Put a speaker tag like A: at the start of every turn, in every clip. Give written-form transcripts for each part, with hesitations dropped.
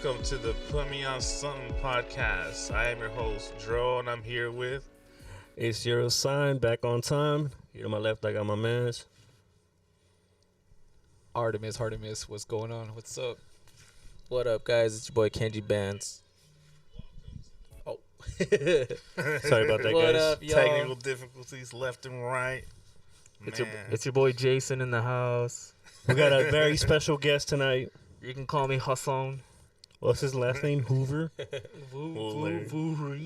A: welcome to the Put Me On Something podcast. I am your host, Dro, and I'm here with...
B: It's your sign, back on time. Here to my left, I got my mans.
C: Artemis, what's going on? What's up? What up, guys? It's your boy Kenji Bands. Oh.
B: Sorry about that,
C: What
B: guys.
C: up, y'all?
A: Technical difficulties left and right.
C: It's your boy Jason in the house.
B: We got a very special guest tonight.
C: You can call me Hassan.
B: What's his last name? Hoover?
C: Hoover.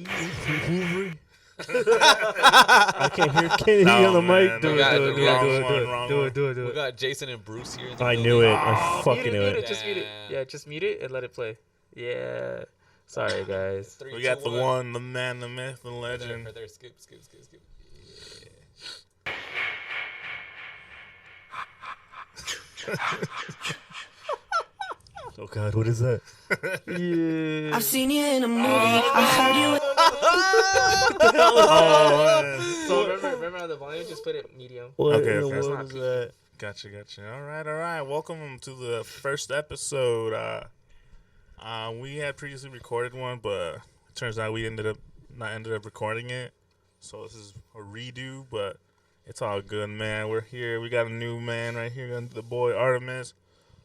B: I can't hear Kenny on the mic.
A: Do
C: Do it. We got Jason and Bruce here. In the
B: I
C: building.
B: knew it. I fucking knew it.
C: Just mute it. Yeah, just mute it and let it play. Yeah. Sorry, guys.
A: We got the one, the man, the myth, the
C: Right
A: legend.
C: there. Skip.
B: Oh, God, what is that?
C: Yeah.
D: I've seen you in a movie. I heard you.
A: Oh, man.
C: So remember how the volume? Just put it medium.
B: What
A: Okay,
B: in the
A: okay.
B: world is that?
A: Gotcha. All right. Welcome to the first episode. We had previously recorded one, but it turns out we ended up recording it. So this is a redo, but it's all good, man. We're here. We got a new man right here, the boy Artemis.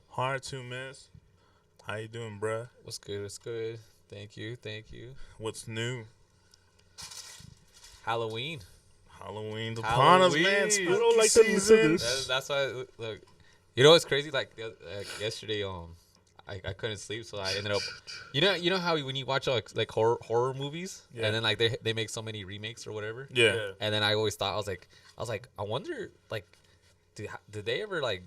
A: Hard to miss. How you doing, bruh?
C: What's good? Thank you.
A: What's new?
C: Halloween.
A: Halloween's upon us, man.
C: Halloween.
A: I don't like
B: to listen to
A: season.
B: this.
C: That's why. Look, you know what's crazy? Like yesterday, I couldn't sleep, so I ended up. You know how when you watch like horror movies,
A: Yeah.
C: and then like they make so many remakes or whatever.
A: Yeah.
C: And then I always thought I was like I wonder like, did they ever like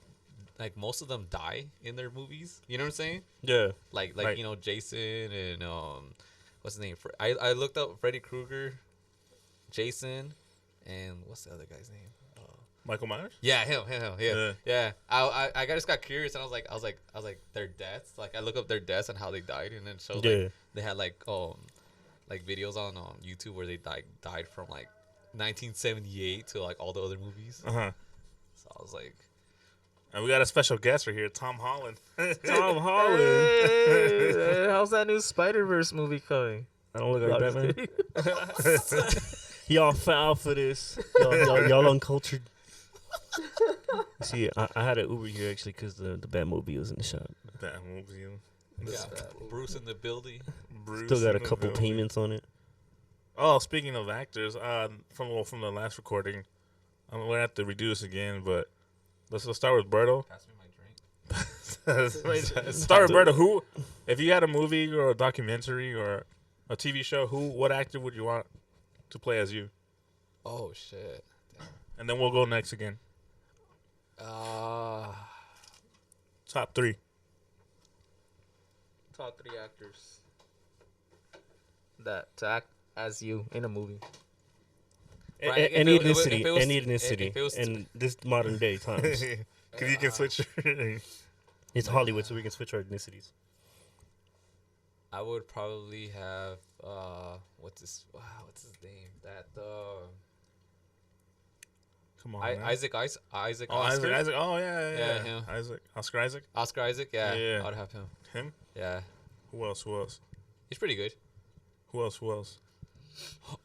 C: most of them die in their movies? You know what I'm saying?
B: Yeah.
C: Like
A: Right.
C: you know, Jason and what's his name? I looked up Freddy Krueger, Jason, and what's the other guy's name?
A: Michael Myers?
C: Yeah, him. Yeah. I just got curious, and I was like their deaths. Like I look up their deaths and how they died, and then it shows
B: Yeah.
C: like they had like videos on YouTube where they died from like 1978 to like all the other movies.
A: Uh-huh.
C: So I was like,
A: And we got a special guest right here, Tom Holland.
B: Tom Holland.
C: hey, how's that new Spider-Verse movie coming?
B: I don't look like Batman. Y'all foul for this. Y'all uncultured. See, I had an Uber here actually because the Batmobile was in the shop.
A: Batmobile.
C: Bruce in the building.
A: Bruce
B: Still got a
A: in the
B: couple
A: building.
B: payments on it.
A: Oh, speaking of actors, from the last recording, I'm gonna have to redo this again, but let's start with Berto.
C: Pass me my drink.
A: Start with Berto. Who, if you had a movie or a documentary or a TV show, what actor would you want to play as you?
C: Oh shit.
A: And then we'll go next again. Top three.
C: Top 3 actors that to act as you in a movie. Right,
B: Any
C: if it was-
B: ethnicity,
C: if it was-
B: any
C: if
B: ethnicity,
C: it was-
B: in this modern day times.
A: Because you can switch.
B: It's Hollywood, so we can switch our ethnicities.
C: I would probably have what's his name? That
A: Come on, man.
C: Isaac
A: Oh,
C: Oscar.
A: Isaac. Oh, yeah.
C: Yeah, him.
A: Oscar Isaac.
C: Oscar Isaac. Yeah,
A: Yeah.
C: I would have him.
A: Him.
C: Yeah,
A: Who else?
C: he's pretty good.
A: Who else?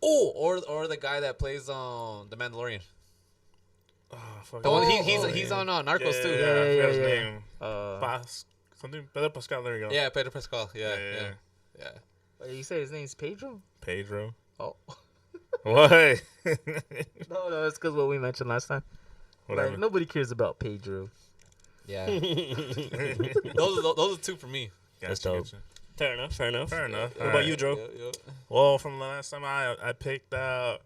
C: Oh, or the guy that plays the Mandalorian.
A: Oh, fuck.
C: The one
A: Oh,
C: he's on Narcos too.
A: Yeah, I forgot his
C: yeah.
A: name.
C: Uh,
A: Something Pedro Pascal. There you go.
C: yeah, Pedro Pascal. Yeah.
E: Wait, you say his name's Pedro?
A: Pedro.
E: Oh.
A: What?
E: No, it's because what we mentioned last time.
A: Whatever.
E: Like, nobody cares about Pedro.
C: Yeah. those are 2 for me.
B: That's
A: Gotcha,
B: dope.
A: gotcha.
B: Fair enough.
A: Fair enough.
B: What
A: All
B: about
A: right.
B: you, Dro?
C: Yeah.
A: Well, from the last time I picked out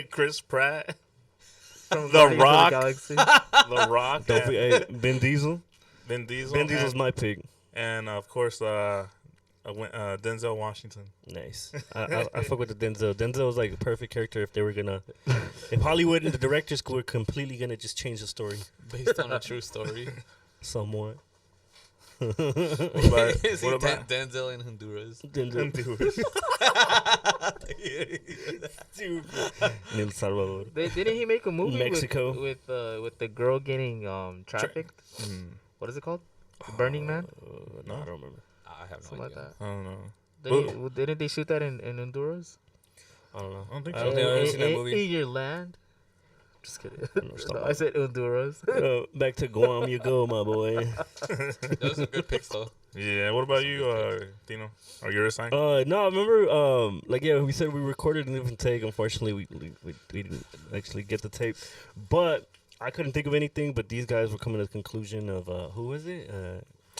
A: Chris Pratt,
E: From
A: The
E: Guardians of
A: Rock.
E: Galaxy.
A: The Rock,
B: Don't
A: and
B: forget Ben Diesel.
A: Vin Diesel,
B: Ben Diesel's my pick.
A: and of course Denzel Washington.
B: Nice. I fuck with the Denzel. Denzel's like a perfect character if they were gonna, if Hollywood and the directors were completely gonna just change the story
C: Based on a true story.
B: somewhat.
A: What about,
C: Is he
A: what about
C: Denzel in Honduras?
B: Denzel in El Salvador.
E: Didn't he make a movie
B: Mexico.
E: with the girl getting trafficked?
A: Mm.
E: What is it called? Burning Man,
B: No, I don't remember.
C: I have no
E: something like
C: idea.
E: that.
A: I don't know.
E: Didn't they shoot that in Honduras?
B: I don't know.
A: I don't think
B: I
A: so.
B: don't think I've ever seen that
E: In
B: movie.
E: your land. Just kidding.
B: No, stop.
E: No, I said Honduras.
B: Back to Guam you go, my boy.
C: Those are good picks though.
A: Yeah. What about you, Dino? Are you assigned?
B: No, I remember, we said we recorded a different take. Unfortunately, we didn't actually get the tape, but I couldn't think of anything. But these guys were coming to the conclusion of who was it?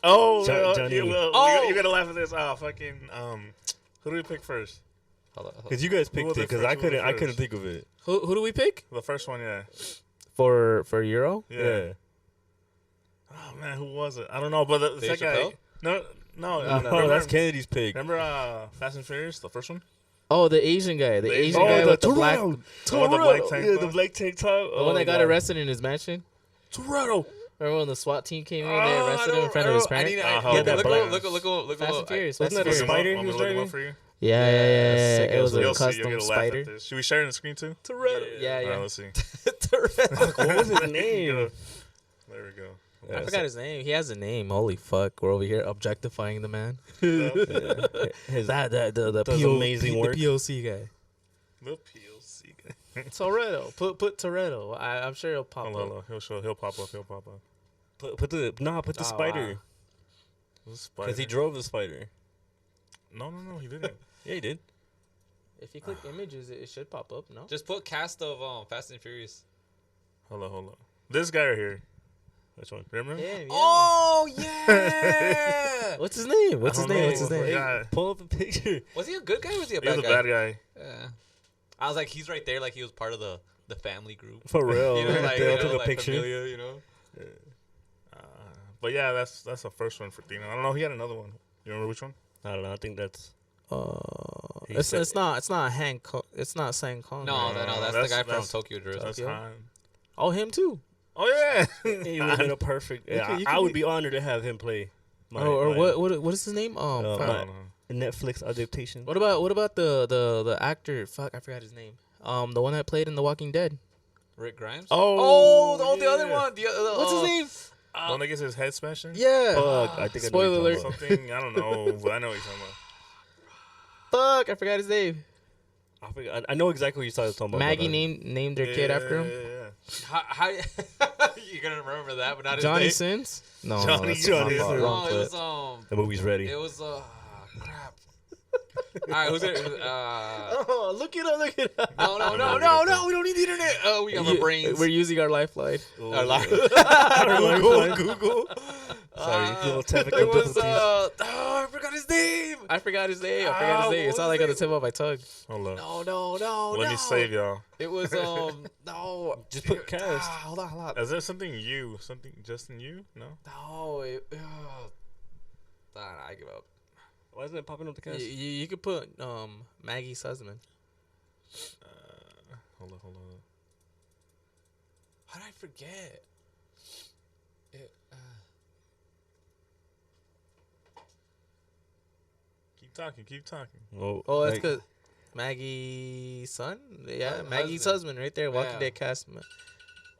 A: Oh,
B: Johnny.
A: yeah, well,
C: Oh!
A: you're gonna laugh at this. Who do we pick first?
C: Hold on.
B: Because you guys
A: Who
B: picked
A: was
B: it.
A: it
B: Because
A: first?
B: I
A: Who was it
B: couldn't
A: first?
B: think of it.
E: Who do we pick
A: The first one, yeah.
E: for Euro?
A: Yeah. Oh man, who was it? I don't know, but the
C: Dave
A: second guy.
C: Chappelle?
A: No.
B: Oh,
A: remember,
B: that's Kennedy's pick.
A: Remember Fast and Furious, the first one?
E: Oh, the Asian guy. The
A: The
E: Asian
A: Asian
E: guy
A: guy
E: with the black.
A: one with the black tank
B: Yeah,
A: top?
B: the black tank top.
E: The one that got arrested in his mansion.
A: Toretto.
E: Remember when the SWAT team came in and
A: Oh,
E: they
A: I
E: arrested him in front of his parents?
B: Yeah, that
C: look,
B: black-
C: look,
E: Fast and Furious.
B: Wasn't
E: Fast
B: that
E: and
B: a
E: Furious.
B: spider he
A: Want me
B: was
A: to look him
B: driving?
A: up for you?
E: Yeah.
B: sick
E: It was
B: as
E: a
A: You'll see. You're
E: custom
A: gonna laugh at
E: spider.
A: this. Should we share it on the screen too?
B: Toretto.
E: Yeah,
A: All right, let's see.
B: What was his name?
A: There we go.
E: I forgot his name. He has a name. Holy fuck. We're over here objectifying the man.
B: His,
E: The
B: does amazing work.
E: The POC guy.
A: The PLC guy.
E: Toretto. Put Toretto. I'm sure he'll pop
A: Hold
E: up.
A: on. He'll pop up. He'll pop up.
B: put the
E: Oh,
B: spider.
E: wow.
A: The spider.
B: Because he drove the spider.
A: No, he didn't.
B: Yeah, he did.
E: If you click images, it should pop up, no?
C: Just put cast of Fast and Furious.
A: Hold on. This guy right here.
B: Which one?
A: Remember?
E: Yeah.
C: Oh yeah.
E: What's his name?
A: I don't know. Yeah.
B: Pull up a picture.
C: Was he a good guy or was he a
A: He was
C: bad
A: a
C: guy?
A: bad guy.
C: Yeah. I was like, he's right there, like he was part of the family group.
B: For real.
C: You know, like,
B: they all
C: you
B: took
C: know,
B: a
C: like
B: picture.
C: Familia, you know.
A: But yeah, that's the first one for Dino. I don't know. He had another one. You remember which one?
B: I don't know. I think that's. He
E: It's
B: said-
E: not Hank. It's not Sang Kong.
C: No,
E: right?
C: that's the guy from Tokyo Drift.
A: That's
E: Tokyo?
A: Han.
E: Oh, him too.
A: Oh yeah.
B: He would have been a perfect. Yeah,
E: you
B: I
E: could
B: would be honored to have him play.
E: Or what is his name?
A: I
B: my-
A: don't know.
B: Netflix adaptation.
E: What about the actor? Fuck, I forgot his name. The one that played in The Walking Dead.
C: Rick Grimes.
A: Oh,
C: the other
A: yeah.
C: one.
E: What's his name?
A: The one that gets his head smashed in?
E: Yeah.
B: Fuck, I think I know
E: Spoiler
B: what you're
E: alert.
B: talking
A: Something, I don't know, but I know what you're talking about.
E: Fuck, I forgot his name.
B: about. I know exactly what you're talking about.
E: Maggie
B: but
E: named their kid after him.
A: Yeah.
C: How you're gonna remember that, but not
E: Johnny
C: his name?
E: Sins? No,
A: Johnny
E: that's
A: Sins.
E: wrong
C: No, it
E: clip.
C: was
B: The movie's ready.
C: It was crap. All right, who's it?
E: Oh, look it up.
C: No. We don't need the internet. Oh, we got my brains.
E: We're using our lifeline.
C: Our life.
B: Google. Sorry, little technical
C: It was
B: difficulties.
C: I forgot his name.
E: I forgot his name. It's not like on the tip of my tongue.
A: Hold up.
C: No.
A: Let me save y'all.
C: It was no.
B: Just put cast.
C: Hold on.
A: Is there something you? Something Justin you? No?
C: No. I give up.
B: Why isn't it popping up the cast?
E: You could put Maggie Sussman.
A: Hold on.
C: How did I forget?
A: Keep talking.
E: Oh, that's because Maggie's son? Yeah, Maggie Sussman right there. Walking
C: Yeah.
E: Dead cast.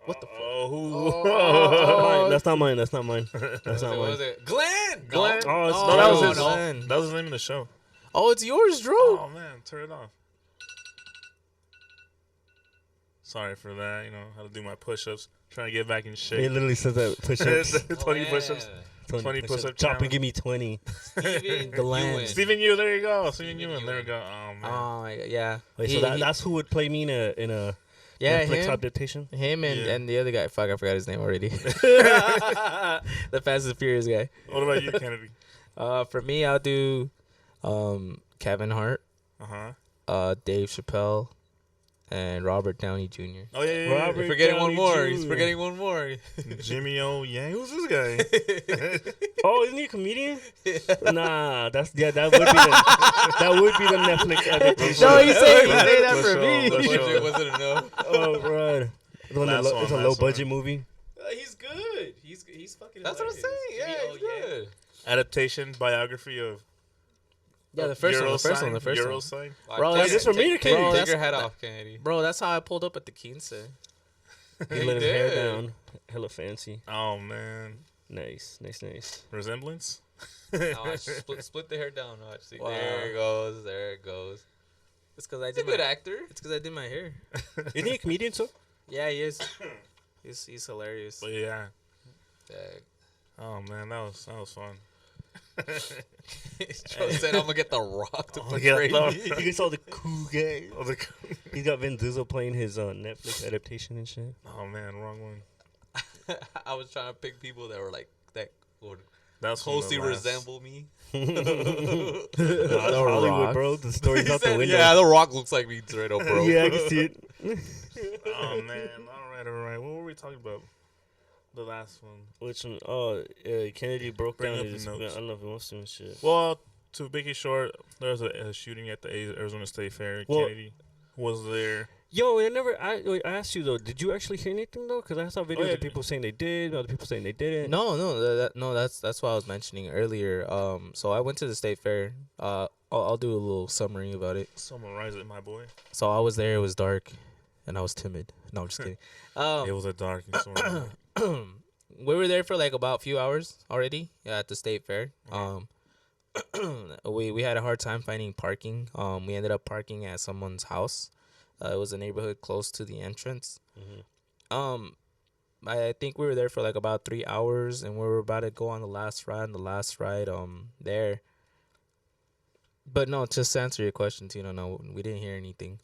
E: What the fuck?
A: Oh,
B: That's not mine. That's not mine. That's not
C: What
B: mine.
C: was it? Glenn.
E: Glenn?
C: No.
B: Oh, it's
A: no, that was
B: no,
A: his.
E: Glenn.
A: That was the name of the show.
E: Oh, it's yours, Drew.
A: Oh man, turn it off. Sorry for that. You know how to do my push-ups. Trying to get back in
B: He
A: shape.
B: literally says that push-ups.
A: 20 push-ups. 20 push-up
B: Chop and
A: challenge.
B: give me 20.
C: Steven
E: Glenn.
C: Ewan.
A: Stephen Yu, there you go. Stephen
C: Steven
A: Ewan, there we
C: Ewan.
A: go. Oh man.
E: Oh, my God, yeah.
B: Wait, so that's who would play me in a
E: yeah,
B: Netflix
E: him,
B: adaptation?
E: him and,
A: Yeah.
E: and the other guy. Fuck, I forgot his name already. The Fast and Furious guy.
A: What about you, Kennedy?
E: For me, I'll do Kevin Hart, Dave Chappelle, and Robert Downey Jr.
A: Oh yeah.
B: Robert
C: He's forgetting one
B: Downey
C: more. He's
B: Jr.
C: forgetting one more.
A: Jimmy O Yang. Who's this guy?
B: Oh, isn't he a comedian? Nah, that would be the Netflix adaptation.
E: No, you say that
A: Let's
E: for
A: show,
E: me.
A: let's show.
C: Budget wasn't enough.
B: Oh, right. The one that
A: Last
B: it's a
A: one,
B: low
A: last one.
B: budget movie.
E: He's good. He's fucking.
C: That's what I'm saying. Yeah, he's good.
A: Adaptation biography of
E: Yeah, the first one.
A: Euro sign.
E: Bro,
C: Take-
E: is this
B: for me to
C: take-
B: Kennedy?
C: Take
E: That's-
C: your head off, Kennedy.
E: Bro, that's how I pulled up at the Quince.
B: He let his hair
C: did.
B: down. Hella fancy.
A: Oh man.
B: Nice.
A: Resemblance?
C: Watch, split the hair down. Watch. See,
E: Wow.
C: there it goes. There it goes.
E: It's because I
C: He's a
E: did
C: good
E: my.
C: actor.
E: It's because I did my hair.
B: Isn't he a comedian, so?
E: Yeah, he is. He's hilarious.
A: But yeah.
C: Dang.
A: Oh man, that was fun.
C: Joe said, "I'm gonna get the Rock to
B: Oh, yeah,
C: portray
B: no.
C: me."
B: You can saw the cool guy. He's got Vin Diesel playing his Netflix adaptation and shit.
A: Oh man, wrong one.
C: I was trying to pick people that were like that would
A: That's from the
C: closely
A: last-
C: resemble me.
B: Hollywood,
E: Rock.
B: bro. The story's
C: He
B: out the
C: said,
B: window.
C: "Yeah, the Rock looks like me straight up, bro."
B: Yeah, I can see it.
A: Oh man, all right. What were we talking about? The last one.
B: Which one? Kennedy broke
A: Bring
B: down
A: up the
B: his. I
A: notes.
B: don't know if he wants to and shit.
A: Well, to make it short, there was a shooting at the Arizona State Fair.
B: Well-
A: Kennedy was there.
B: Yo, I asked you though. Did you actually hear anything though? Because I saw videos
A: yeah.
B: of people saying they did, other people saying they didn't.
E: No, that's what I was mentioning earlier. So I went to the state fair. I'll do a little summary about it.
A: Summarize it, my boy.
E: So I was there. It was dark, and I was timid. No, I'm just kidding.
A: It was a dark and stormy.
E: We were there for like about a few hours already at the state fair. We had a hard time finding parking. We ended up parking at someone's house. It was a neighborhood close to the entrance. I think we were there for like about 3 hours, and we were about to go on the last ride. There. But no, just to answer your question, Tino, no, we didn't hear anything.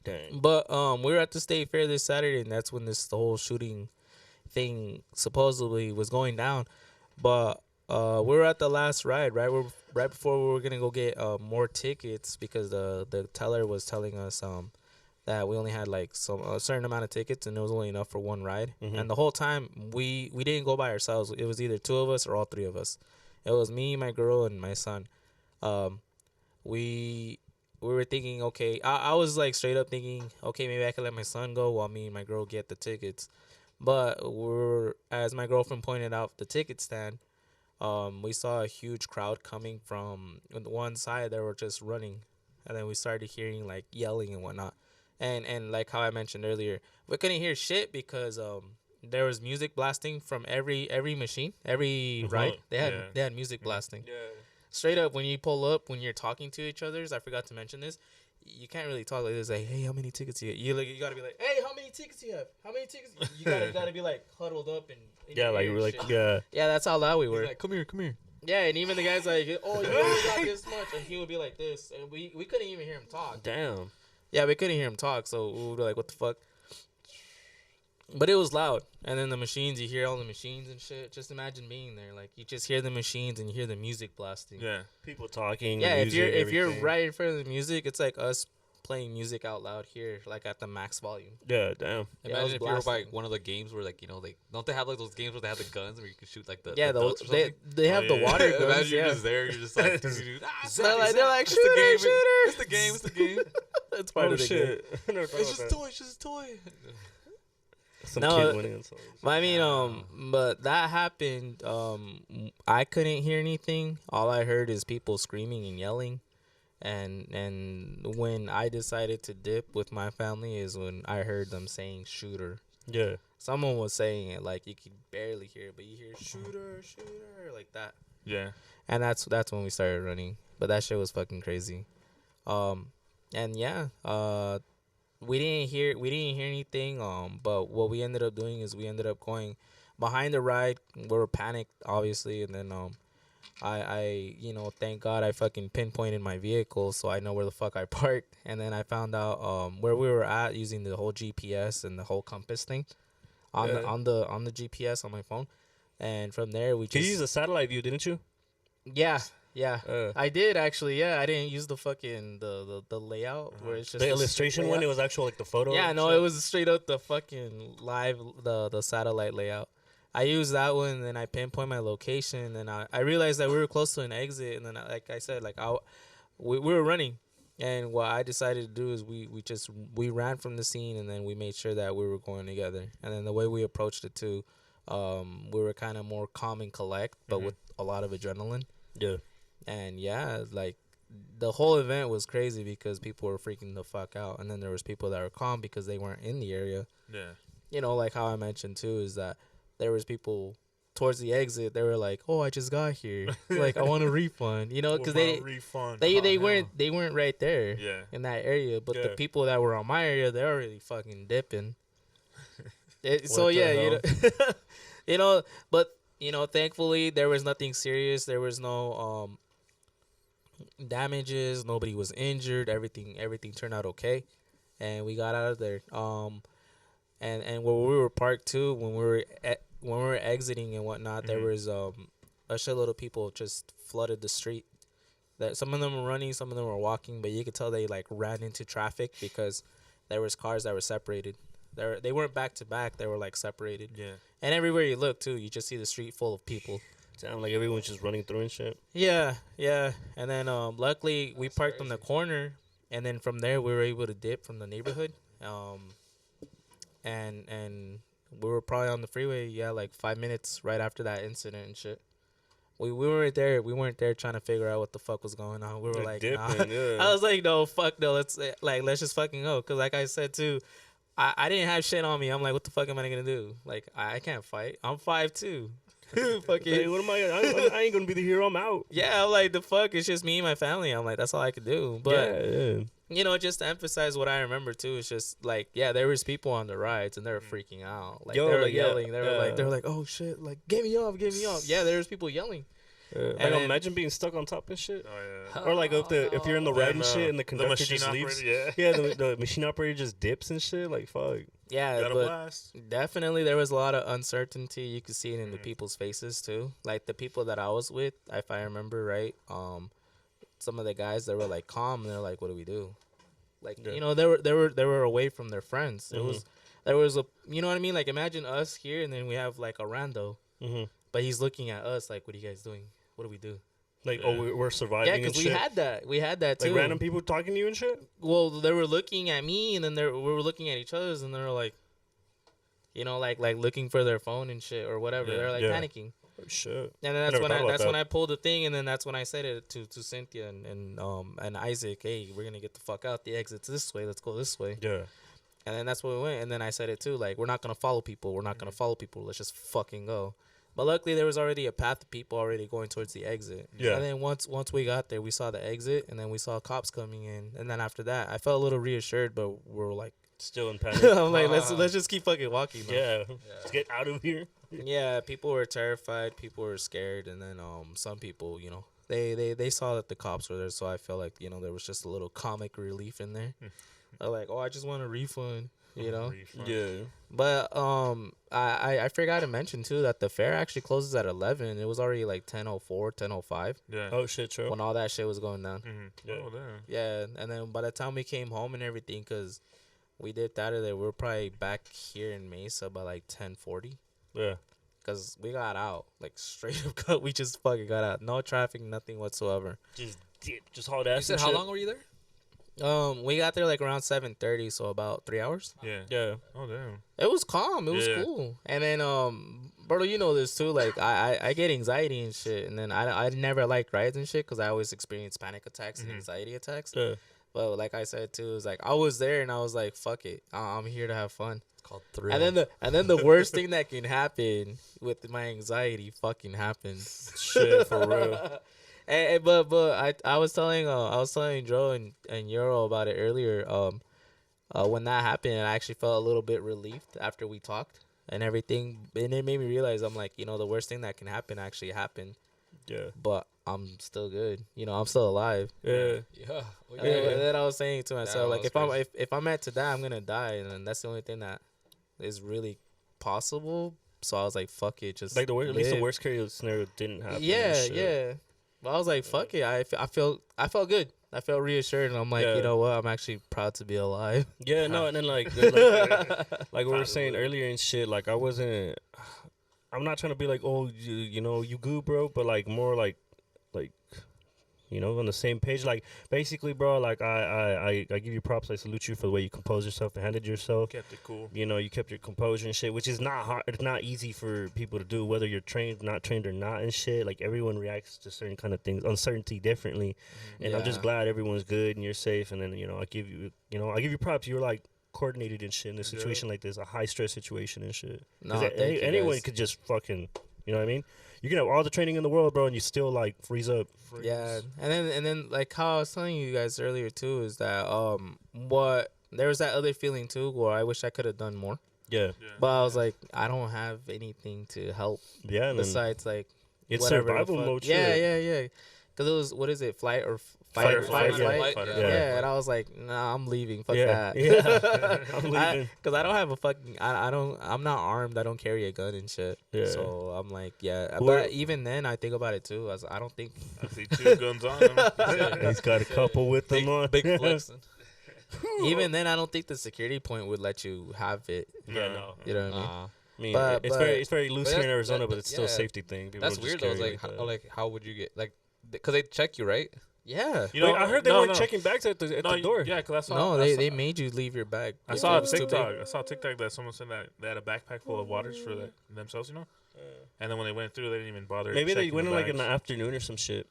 B: Dang.
E: But we were at the state fair this Saturday, and that's when the whole shooting thing supposedly was going down. But we were at the last ride, right? Right before we were gonna go get more tickets, because the teller was telling us that we only had like a certain amount of tickets, and it was only enough for one ride. And the whole time we didn't go by ourselves. It was either two of us or all three of us. It was me, my girl, and my son. We were thinking, okay, I was like straight up thinking, okay, maybe I could let my son go while me and my girl get the tickets. But as my girlfriend pointed out, the ticket stand, we saw a huge crowd coming from one side. They were just running, and then we started hearing like yelling and whatnot. And like how I mentioned earlier, we couldn't hear shit because there was music blasting from every machine, every ride. They had music blasting.
B: Yeah.
E: Straight up, when you pull up, when you're talking to each other, I forgot to mention this, you can't really talk like this. Like, hey, how many tickets you get? You gotta be like, hey, how many tickets you have? How many tickets? You gotta be like huddled up and
B: Yeah, like we're like yeah.
E: yeah, that's how loud we were.
C: He's like, come here.
E: Yeah, and even the guy's like, oh, you only got this much, and he would be like this, and we couldn't even hear him talk.
B: Damn.
E: Yeah, we couldn't hear him talk, so we were like, what the fuck? But it was loud. And then the machines, you hear all the machines and shit. Just imagine being there. Like, you just hear the machines and you hear the music blasting.
A: Yeah.
B: People talking.
E: Yeah,
B: music,
E: if you're
B: everything.
E: right in front of the music, it's like us playing music out loud here, like at the max volume.
B: Yeah, damn.
E: Yeah, it was
C: Imagine if you were by
E: blasting.
C: one of the games where, like, you know, don't they have like those games where they have the guns where you can shoot like the
E: Yeah,
C: ducks or something?
E: they have
A: Oh,
E: the
A: yeah.
E: water guns.
C: Imagine you're
E: Yeah.
C: just there, you're just like,
E: They're like,
C: it's
E: shooter,
C: the game,
E: shooter.
C: it's the game.
E: That's part
B: Oh
E: of the game.
B: shit. I never thought
C: It's
B: about
C: just a
B: that.
C: toy, it's just a toy.
B: Some
E: No,
B: kid winning. So.
E: I mean, but that happened. I couldn't hear anything. All I heard is people screaming and yelling, and when I decided to dip with my family is when I heard them saying shooter.
B: Yeah.
E: Someone was saying it like you could barely hear it, but you hear shooter, shooter like that,
A: Yeah.
E: and that's when we started running. But that shit was fucking crazy. And yeah, we didn't hear anything. But what we ended up doing is we ended up going behind the ride. We were panicked, obviously, and then I thank God I fucking pinpointed my vehicle so I know where the fuck I parked. And then I found out where we were at using the whole GPS and the whole compass thing on the GPS on my phone. And from there we
B: You
E: just
B: used a satellite view, didn't you?
E: yeah.
B: Uh,
E: I did actually. Yeah, I didn't use the fucking the layout where it's just
B: the
E: a
B: illustration
E: layout.
B: one. It was actual like the photo.
E: Yeah,
B: and
E: no,
B: shit?
E: it was straight up the fucking live the satellite layout. I used that one, and then I pinpoint my location, and I realized that we were close to an exit, and then like I said, like we were running, and what I decided to do is we ran from the scene, and then we made sure that we were going together, and then the way we approached it too, we were kind of more calm and collect, but with a lot of adrenaline.
B: Yeah.
E: And yeah, like the whole event was crazy because people were freaking the fuck out, and then there was people that were calm because they weren't in the area.
A: Yeah.
E: You know, like how I mentioned too, is that there was people towards the exit, they were like, "Oh, I just got here. Like, I want a refund." You know, because they
A: refund.
E: they
A: Oh,
E: they
A: hell.
E: weren't right there
A: Yeah.
E: in that area. But the
B: Yeah.
E: people that were on my area, they're already fucking dipping. So
B: What the
E: yeah,
B: hell?
E: you know, but thankfully there was nothing serious. There was no damages. Nobody was injured. Everything turned out okay, and we got out of there. And where we were parked too, when we were exiting and whatnot, there was a shitload of people just flooded the street. That some of them were running, some of them were walking, but you could tell they like ran into traffic because there was cars that were separated. They weren't back to back. They were like separated.
A: Yeah.
E: And everywhere you look too, you just see the street full of people.
B: Sound like everyone's just running through and shit.
E: Yeah. And then luckily we parked on the corner, and then from there we were able to dip from the neighborhood. And we were probably on the freeway, like 5 minutes right after that incident and shit. We weren't there. We weren't there trying to figure out what the fuck was going on. We were like, nah.
B: dipping, yeah.
E: I was like, no, fuck no. Let's just fucking go. Cause like I said too, I didn't have shit on me. I'm like, what the fuck am I gonna do? Like I can't fight. I'm 5'2".
B: Hey,
E: Fucking
B: what am I ain't gonna be the hero. I'm out.
E: yeah. I'm like, the fuck. It's just me and my family. I'm like, that's all I could do. But
B: yeah.
E: just to emphasize what I remember too, it's just like, yeah, there was people on the rides and they were freaking out. Like
B: Yo,
E: they were
B: like, yeah,
E: yelling. They were like, oh shit, like get me off. Yeah, there was people yelling.
B: Like
E: then-
B: imagine being stuck on top and shit.
A: Oh yeah.
B: Or like if you're in the ride and shit and the conductor
A: machine
B: just leaves.
A: operator,
B: Yeah, the machine operator just dips and shit. Like fuck.
E: Yeah,
A: Got a
E: but
A: blast.
E: definitely there was a lot of uncertainty. You could see it in the people's faces too. Like the people that I was with, if I remember right, some of the guys that were like calm, and they're like, "What do we do?" Like
B: Yeah.
E: they were away from their friends. There was a you know what I mean. Like imagine us here, and then we have like a rando, but he's looking at us like, "What are you guys doing? What do we do?"
B: Like oh we're surviving.
E: Yeah,
B: and
E: because
B: shit.
E: we had that too.
B: Like random people talking to you and shit.
E: Well, they were looking at me, and then we were looking at each other's, and they were like, like looking for their phone and shit or whatever.
A: Yeah.
E: They're like
B: Yeah.
E: panicking,
B: Oh, shit.
E: and then that's
B: never
E: when
B: thought about
E: when
B: that.
E: I pulled the thing, and then that's when I said it to Cynthia and Isaac. Hey, we're gonna get the fuck out. The exit's this way. Let's go this way.
B: Yeah.
E: And then that's where we went. And then I said it too. Like we're not gonna follow people. We're not gonna follow people. Let's just fucking go. But luckily, there was already a path of people already going towards the exit.
B: Yeah.
E: And then once we got there, we saw the exit, and then we saw cops coming in. And then after that, I felt a little reassured, but we're like,
B: Still in panic.
E: I'm like, let's just keep fucking walking. Now.
B: yeah. Let's get out of here.
E: Yeah, people were terrified. People were scared, and then some people, they saw that the cops were there, so I felt like there was just a little comic relief in there. They're like, oh, I just want a refund,
A: Refund.
B: Yeah.
E: But I forgot to mention too that the fair actually closes at 11. It was already like 10:04, 10:05
A: Yeah.
B: Oh shit, true.
E: when all that shit was going down.
A: Mm-hmm.
B: Yeah.
A: Oh damn.
E: Yeah, and then by the time we came home and everything, cause we dipped out of there, we were probably back here in Mesa by like 10:40.
B: Yeah.
E: Cause we got out like straight up cut. We just fucking got out. No traffic, nothing whatsoever.
B: Just dip. Just hauled
C: You
B: ass.
C: said
B: and
C: how
B: shit.
C: long were you there?
E: We got there like around 7:30, so about 3 hours.
A: Yeah.
B: Yeah.
A: Oh damn.
E: It was calm. It was
A: Yeah.
E: cool. And then Berto, you know this too. Like I get anxiety and shit, and then I never liked rides and shit because I always experience panic attacks and anxiety attacks.
B: Yeah.
E: But like I said too, it was like I was there and I was like, fuck it, I'm here to have fun.
C: It's called Thrill.
E: And then the worst thing that can happen with my anxiety fucking happens.
B: Shit, for real.
E: But I was telling Joe and Euro about it earlier. When that happened, I actually felt a little bit relieved after we talked and everything, and it made me realize I'm like, the worst thing that can happen actually happened,
B: Yeah.
E: but I'm still good. I'm still alive.
B: Yeah.
C: yeah.
E: And then I was saying to myself, like,
C: was
E: if I'm meant to die, I'm gonna die, and then that's the only thing that is really possible. So I was like, fuck it, just
B: Like at least the
E: live.
B: worst case scenario didn't happen. and
E: Yeah,
B: shit.
E: yeah. But I was like, fuck it. I felt good. I felt reassured, and I'm like,
B: Yeah.
E: you know what? I'm actually proud to be alive.
B: Yeah, no, and then like we were saying earlier and shit, like I'm not trying to be like, oh, you good, bro, but like more like on the same page. Like basically, bro, like I give you props. I salute you for the way you composed yourself and handled yourself.
A: Kept it cool.
B: You kept your composure and shit, which is not hard. It's not easy for people to do, whether you're trained, not trained, or not, and shit. Like everyone reacts to certain kind of things, uncertainty differently. And I'm just
E: Yeah.
B: glad everyone's good and you're safe. And then I give you props. You're like coordinated and shit in a situation like this, a high stress situation and shit.
E: No,
B: 'Cause
E: thank you,
B: anyone
E: guys.
B: could just fucking You know what I mean? You can have all the training in the world, bro, and you still like freeze up.
E: Yeah, and then like how I was telling you guys earlier too is that what there was that other feeling too where I wish I could have done more,
B: Yeah,
E: but I was like I don't have anything to help
B: yeah. And then
E: besides like
B: it's
E: whatever the
B: survival
E: fuck.
B: mode.
E: Yeah,
B: shit.
E: yeah. Because it was what is it, flight or
B: Fight or
E: fight,
B: flight,
E: flight?
B: yeah.
E: Yeah. And I was like, nah, I'm leaving. Fuck
B: Yeah,
E: that.
B: yeah. I'm leaving.
E: Because I don't have a fucking. I'm not armed. I don't carry a gun and shit.
B: Yeah.
E: So I'm like, yeah.
B: Who-
E: But even then, I think about it too. I don't think.
A: I see 2 guns on him.
B: He's got a couple with
C: Big,
B: them on.
C: big flexing.
E: Even then, I don't think the security point would let you have it.
B: Yeah, no.
E: You know what I mean?
B: I mean,
E: But-
B: it's very loose
C: but
B: here in
C: that-
B: Arizona,
C: that-
B: but it's still a
C: yeah.
B: safety thing. People
C: That's
B: just
C: weird though. It's
B: carry
C: like,
B: that.
C: like how would you get like because they check you, right?
E: Yeah.
A: You know,
B: Wait, I heard they
A: no,
B: weren't
A: no.
B: checking bags at the door.
A: Yeah, because I saw.
E: No,
A: I saw,
E: they made you leave your bag.
A: I
E: If
A: saw
E: it
A: a
E: was too big.
A: TikTok. I saw a TikTok that someone said that they had a backpack full of waters for themselves, you know. And then when they went through, they didn't even bother.
B: Maybe they
A: checking
B: went
A: the
B: in like in the
A: bags.
B: afternoon or some shit.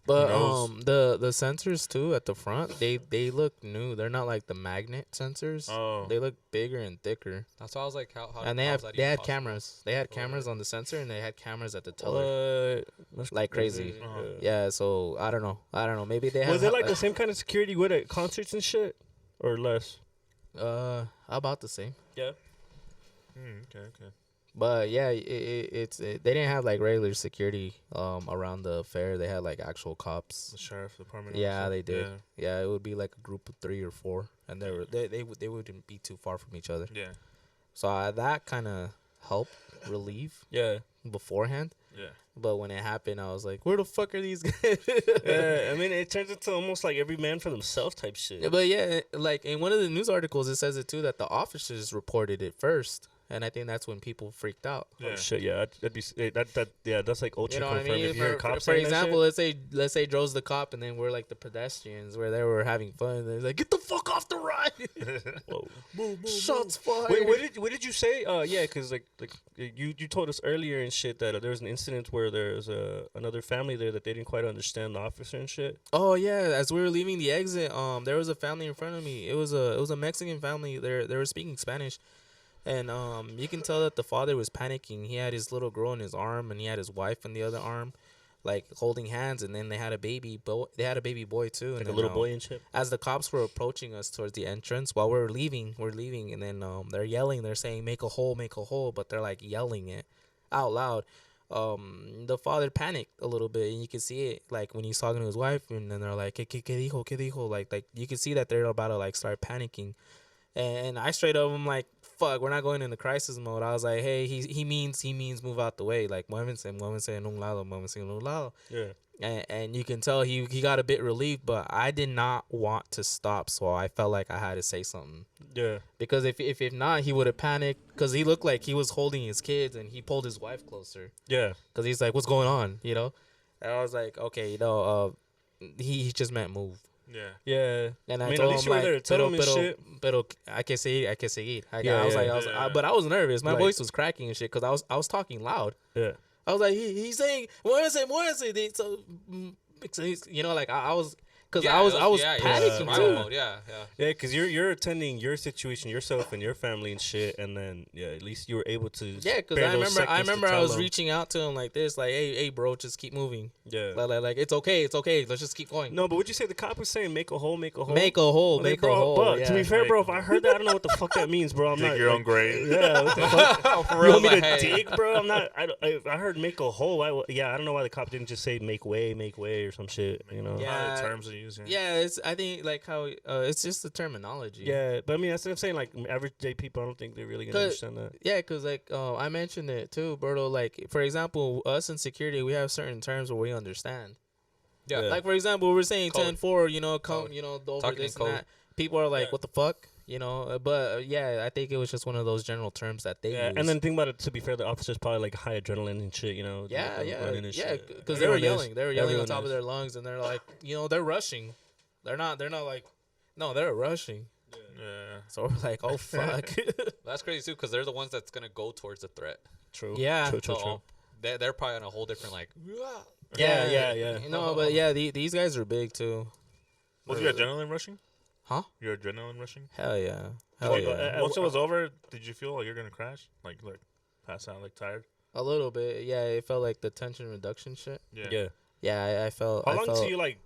E: But
A: knows?
E: the sensors too at the front, they look new. They're not like the magnet sensors.
A: Oh,
E: They look bigger and thicker.
C: That's why I was like, how
E: And they
C: how
E: have
C: is that
E: they
C: even
E: had
C: possible?
E: cameras. They had cameras on the sensor and they had cameras at the teller. Like crazy.
A: Uh-huh.
E: Yeah, so I don't know. Maybe they have
B: Was it like the same kind of security you would at concerts and shit, or less?
E: about the same.
B: Yeah.
A: Okay.
E: But yeah, they didn't have like regular security around the fair. They had like actual cops.
A: The sheriff department.
E: Yeah,
A: also.
E: they did.
A: Yeah.
E: Yeah, it would be like a group of 3 or 4, and they wouldn't be too far from each other.
A: Yeah.
E: So that kind of helped relieve
B: Yeah.
E: beforehand.
A: Yeah.
E: But when it happened, I was like, "Where the fuck are these guys?"
B: Yeah. I mean, it turns into almost like every man for themselves type shit.
E: Yeah, but yeah, like in one of the news articles, it says it too that the officers reported it first, and I think that's when people freaked out.
A: Yeah.
B: Oh, shit, yeah, that'd be that's like ultra
E: You know what I
B: confirmed.
E: mean?
B: If you hear
E: For
B: cops saying that
E: example,
B: shit.
E: let's say Joe's the cop, and then we're like the pedestrians, where they were having fun. And they're like, "Get the fuck off the ride!"
B: Whoa.
E: Shots fired.
B: Wait, what did you say? Yeah, because like you told us earlier and shit that there was an incident where there was another family there that they didn't quite understand the officer and shit.
E: Oh yeah, as we were leaving the exit, there was a family in front of me. It was a Mexican family. They were speaking Spanish, and you can tell that the father was panicking. He had his little girl in his arm, and he had his wife in the other arm, like holding hands. And then they had a baby boy too,
B: Like
E: and
B: a
E: then,
B: little boy and shit.
E: as the cops were approaching us towards the entrance while we're leaving, and then they're yelling, they're saying make a hole, but they're like yelling it out loud. The father panicked a little bit, and you can see it like when he's talking to his wife, and then they're like, ¿Qué dijo? Like you can see that they're about to like start panicking. And I straight up, I'm like, fuck, we're not going into crisis mode. I was like, hey, he means move out the way. Like, muévense en un lado.
B: Yeah.
E: And you can tell he got a bit relieved, but I did not want to stop, so I felt like I had to say something.
B: Yeah.
E: Because if not, he would have panicked, because he looked like he was holding his kids, and he pulled his wife closer.
B: Yeah.
E: Because he's like, what's going on, you know? And I was like, okay, he just meant move.
A: Yeah.
B: Yeah.
E: And I,
B: I mean, at
E: told
B: least
E: him,
B: you were
E: like,
B: there to tell him and shit.
E: pero hay que seguir. I
B: Yeah,
E: was
B: yeah.
E: like, but I was nervous. My
B: Like-
E: voice was cracking and shit, because I was talking loud.
B: Yeah.
E: I was like, he's saying, muévense. So, you know, like I was, because I was panicking
C: survival
E: too.
C: mode, yeah.
B: Yeah, because you're attending your situation, yourself and your family and shit, and then at least you were able to.
E: Yeah, because
B: spare
E: I
B: those
E: remember
B: seconds to
E: I
B: tell
E: was
B: them.
E: reaching out to him like this, like, hey, bro, just keep moving.
B: Yeah.
E: Like it's okay, let's just keep going.
B: No, but would you say the cop was saying make a hole, make a hole?
E: Make a hole,
B: Okay,
E: make
B: bro,
E: a hole.
B: But
E: yeah.
B: to be fair,
A: Make
B: bro,
A: a
B: if I heard that, I don't know what the fuck that means, bro. I'm
A: Dig
B: not
A: your
B: like,
A: own grave.
B: Yeah. What the fuck?
C: For
B: You
C: real,
B: want me to
C: like, hey.
B: dig, bro? I'm not. I heard make a hole. I don't know why the cop didn't just say make way, or some shit. You know.
E: Yeah.
A: The terms they use here.
E: Yeah, I think like how it's just the terminology.
B: Yeah, but I mean that's what I'm saying. Like average day people, I don't think they're really gonna
E: 'Cause-
B: understand that.
E: Yeah, because like I mentioned it too, Berto. Like for example, us in security, we have certain terms where we understand.
C: Yeah.
B: Yeah.
E: Like for example, we're saying
C: Code.
E: 10-4, you know,
C: Code.
E: you know, over
C: Talking
E: this
C: in
E: and
C: code.
E: that. People are like,
B: Yeah.
E: what the fuck, you know? But yeah, I think it was just one of those general terms that they
B: Yeah,
E: use.
B: and then think about it. To be fair, the officers probably like high adrenaline and shit. You know.
E: yeah,
B: running and shit.
E: because they were
B: Everyone is.
E: yelling. They were yelling on
B: Everyone
E: top of
B: is.
E: their lungs, and they're like, you know, they're rushing. They're not like, no, they're rushing.
A: Yeah.
E: So we're like, oh fuck.
C: That's crazy too, because they're the ones that's gonna go towards the threat.
B: True.
E: Yeah.
B: True.
C: So they're probably on a whole different like.
B: Yeah.
E: You know, but yeah, these guys are big too.
A: Was your adrenaline rushing?
E: Huh?
A: Your adrenaline rushing?
E: Hell yeah. Hell
A: Like,
E: yeah.
A: once it was over, did you feel like you're gonna crash? Like pass out, like tired?
E: A little bit, yeah. It felt like the tension reduction shit.
A: Yeah.
E: Yeah, I felt.
B: How
E: I
B: long
E: felt,
B: till you like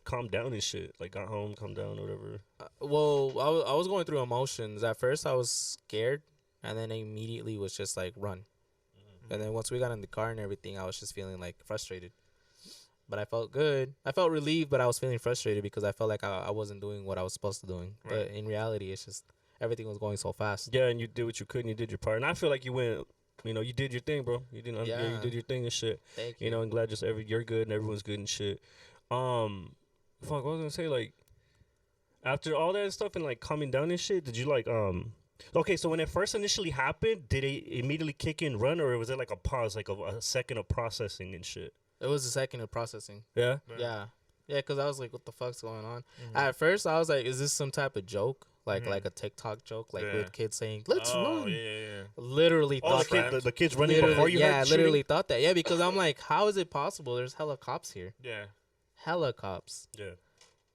B: calm down and shit? Like got home, calm down, or whatever.
E: Well, I was going through emotions. At first, I was scared, and then I immediately was just like, run. And then once we got in the car and everything, I was just feeling like frustrated. But I felt good. I felt relieved, but I was feeling frustrated because I felt like I wasn't doing what I was supposed to doing.
A: Right.
E: But in reality, it's just everything was going so fast.
B: Yeah, and you did what you could, and you did your part. And I feel like you went. You know, you did your thing, bro. You didn't. Yeah, you
E: Yeah.
B: did your thing and shit.
E: Thank you.
B: You know, and glad you're good and everyone's good and shit. Fuck, what was I gonna say? Like, after all that stuff and like calming down and shit, did you like Okay, so when it first initially happened, did it immediately kick in, run, or was it like a pause, like a second of processing and shit?
E: It was a second of processing.
B: Yeah.
E: Yeah. Yeah, because I was like, what the fuck's going on?
A: Mm-hmm.
E: At first, I was like, is this some type of joke? Like a TikTok joke? Like
A: Yeah.
E: with kids saying, let's
A: Oh,
E: run.
A: yeah.
E: Literally
B: Oh,
E: thought that.
B: the kids running
E: Literally-
B: before you.
E: yeah, I
B: heard
E: literally
B: shooting?
E: thought that. Yeah, because I'm like, how is it possible? There's hella cops here.
A: Yeah.
E: Hella cops.
B: Yeah.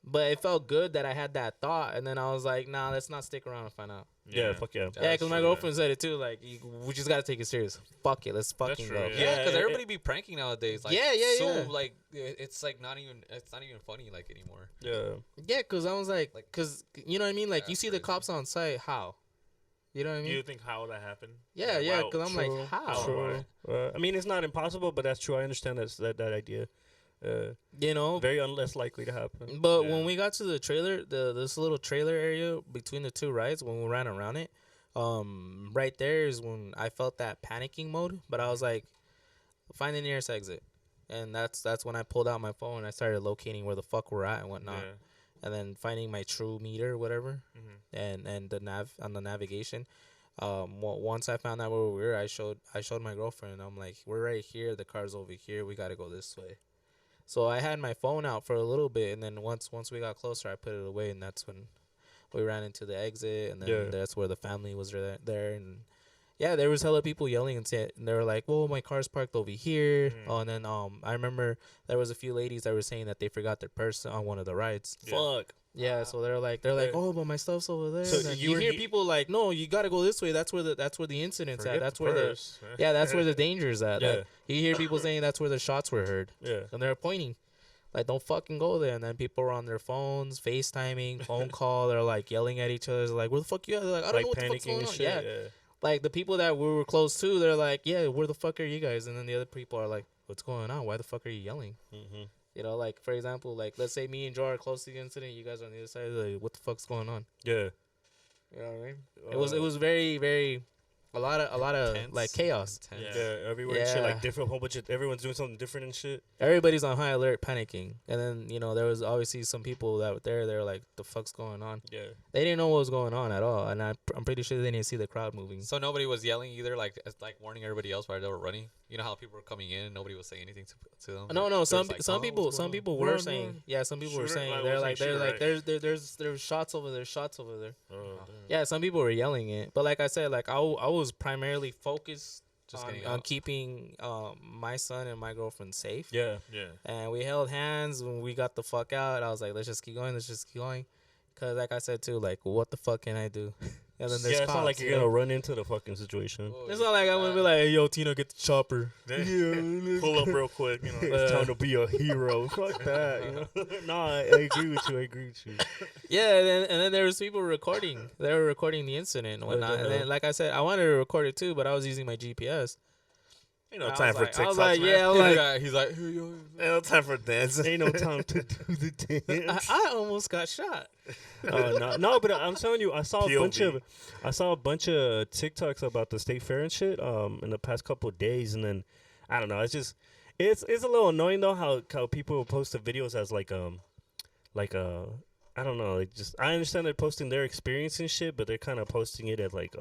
E: But it felt good that I had that thought. And then I was like, nah, let's not stick around and find out.
B: Yeah. Fuck yeah.
E: Yeah, because my
A: true,
E: girlfriend said it too. Like, we just got to take it serious. Fuck it. Let's fucking
A: true,
E: go.
A: yeah.
C: Yeah, because
B: it-
C: everybody be pranking nowadays. Like,
E: Yeah, yeah,
C: so,
E: yeah.
C: like, it's like not even funny like anymore.
B: Yeah.
E: Yeah, because I was like,
C: Like-
E: because, you know what I mean? Like, you
C: That's
E: see the
C: crazy.
E: cops on site. How? You know what I mean?
A: You think how that happened?
E: Yeah,
A: Like,
E: yeah,
A: wow,
E: because I'm
B: True,
E: like, how?
B: True. I mean, it's not impossible, but that's true. I understand that idea.
E: You know?
B: Very less likely to happen.
E: But
A: Yeah.
E: when we got to the trailer, this little trailer area between the two rides, when we ran around it, right there is when I felt that panicking mode. But I was like, find the nearest exit, and that's when I pulled out my phone and I started locating where the fuck we're at and whatnot,
A: Yeah.
E: and then finding my true meter, or whatever,
A: Mhm.
E: and the on the navigation. Once I found out where we were, I showed my girlfriend. I'm like, we're right here. The car's over here. We got to go this way. So I had my phone out for a little bit, and then once we got closer, I put it away, and that's when we ran into the exit, and then
B: Yeah.
E: that's where the family was there, and yeah, there was hella people yelling and they were like, "Well, my car's parked over here."
A: Mm.
E: Oh, and then I remember there was a few ladies that were saying that they forgot their purse on one of the rides.
A: Yeah.
B: Fuck.
E: Yeah, so they're like,
B: Yeah.
E: "Oh, but my stuff's over there."
B: So
E: And then
B: you
E: you
B: were
E: hear
B: he-
E: people like, "No, you got to go this way. That's where the incident's
A: Forget
E: at. That's
A: the
E: where
A: purse.
E: that's where the danger's at."
B: Yeah.
E: Like, you hear people saying that's where the shots were heard,
B: Yeah.
E: and they're pointing. Like, don't fucking go there. And then people are on their phones, FaceTiming, phone call. They're like yelling at each other. They're like, where the fuck you at? They're like, I don't
B: Like
E: know what the fuck's
B: panicking
E: going
B: and
E: on.
B: shit.
E: Yeah. Like, the people that we were close to, they're like, yeah, where the fuck are you guys? And then the other people are like, what's going on? Why the fuck are you yelling?
B: Mm-hmm.
E: You know, like, for example, like, let's say me and Joe are close to the incident. You guys are on the other side. Like, what the fuck's going on?
B: Yeah.
E: You know what I mean? It was very, very, a lot of
C: Tense.
E: like chaos.
C: Intense.
B: Yeah. Everywhere and shit,
E: Yeah.
B: like different, whole bunch of everyone's doing something different and shit.
E: Everybody's on high alert, panicking. And then, you know, there was obviously some people that were there. They were like, the fuck's going on?
B: Yeah.
E: They didn't know what was going on at all. And I'm pretty sure they didn't see the crowd moving.
C: So nobody was yelling either, like warning everybody else while they were running. You know how people were coming in and nobody was saying anything to them.
E: No,
C: They
E: no.
C: were
E: Some
C: just like,
E: some
C: "Oh,
E: people
C: what's
E: some
C: going on?"
E: people were
A: Run,
E: saying,
A: run.
E: yeah. Some people were
A: Shooter?
E: saying
A: Like,
E: they're
A: wasn't
E: like
A: shooter, right?
E: there's shots over there, shots over there.
B: Oh,
E: Yeah, some people were yelling it, but like I said, like I was primarily focused
C: Just
E: on,
C: getting
E: on
C: out.
E: keeping my son and my girlfriend safe.
B: yeah.
A: Yeah.
E: And we held hands when we got the fuck out. I was like, let's just keep going, cause like I said too, like what the fuck can I do? And then there's
B: Yeah, it's not like
E: cops,
B: you're
E: you know?
B: gonna run into the fucking situation.
C: Oh,
E: It's not like I'm gonna be like, hey, yo, Tino, get the chopper.
A: Pull up real quick, you know.
B: It's time to be a hero. Fuck that. You know? No, I agree with you.
E: Yeah, and then there was people recording. They were recording the incident and whatnot. And then, like I said, I wanted to record it too, but I was using my GPS.
A: Ain't no
E: I
A: time
E: was
A: for
E: like- I
A: TikToks,
E: was like,
A: man.
E: yeah, I was like,
C: He's like, hey, yo.
A: Ain't no time for dancing.
B: Ain't no time to do the dance.
E: I almost got shot.
B: No, but I'm telling you, I saw a bunch
A: POV.
B: of TikToks about the state fair and shit in the past couple of days, and then I don't know, it's a little annoying though how people will post the videos as like I don't know, like just I understand they're posting their experience and shit, but they're kind of posting it as like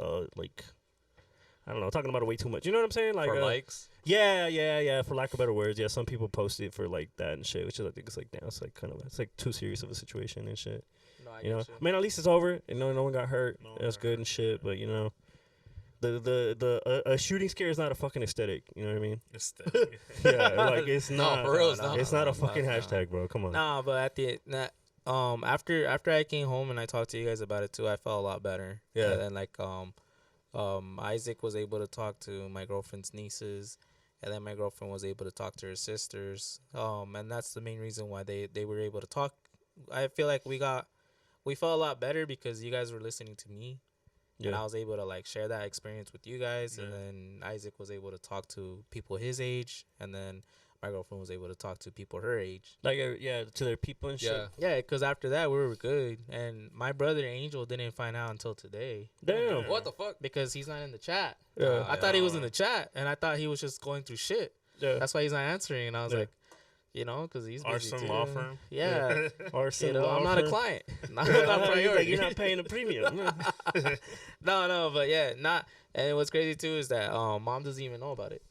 B: I don't know, talking about it way too much. You know what I'm saying? Like
C: For likes.
B: Yeah. For lack of better words, yeah. Some people post it for like that and shit, which is I think it's like damn, it's like kind of it's like too serious of a situation and shit.
E: No, I
B: You know,
E: get you.
B: I mean, at least it's over. You know, no one got hurt.
A: No one
B: That's
A: got
B: good and shit. But you know, a shooting scare is not a fucking aesthetic. You know what I mean?
A: It's the-
B: Yeah, like it's
C: No,
B: not.
C: for real, it's not.
B: It's not a
E: No,
B: fucking
E: no.
B: hashtag, bro. Come on.
E: Nah, but at the after I came home and I talked to you guys about it too, I felt a lot better.
B: Yeah.
E: And then like Isaac was able to talk to my girlfriend's nieces, and then my girlfriend was able to talk to her sisters. And that's the main reason why they were able to talk. I feel like we felt a lot better because you guys were listening to me. And I was able to like share that experience with you guys, and then Isaac was able to talk to people his age, and then my girlfriend was able to talk to people her age.
B: Like, to their people and shit.
C: Yeah.
E: Yeah, because after that we were good, and my brother Angel didn't find out until today
B: Damn.
C: What the fuck?
E: because he's not in the chat.
B: Yeah.
E: I thought he was in the chat, and I thought he was just going through shit.
B: Yeah.
E: That's why he's not answering, and I was
B: Yeah.
E: like, because he's busy
A: Arson
E: too.
A: Law Firm.
E: Yeah,
B: Arson
E: I'm not a client. Not
B: He's
E: priority.
B: like, you're not paying a premium.
E: No, but yeah, not. And what's crazy too is that mom doesn't even know about it.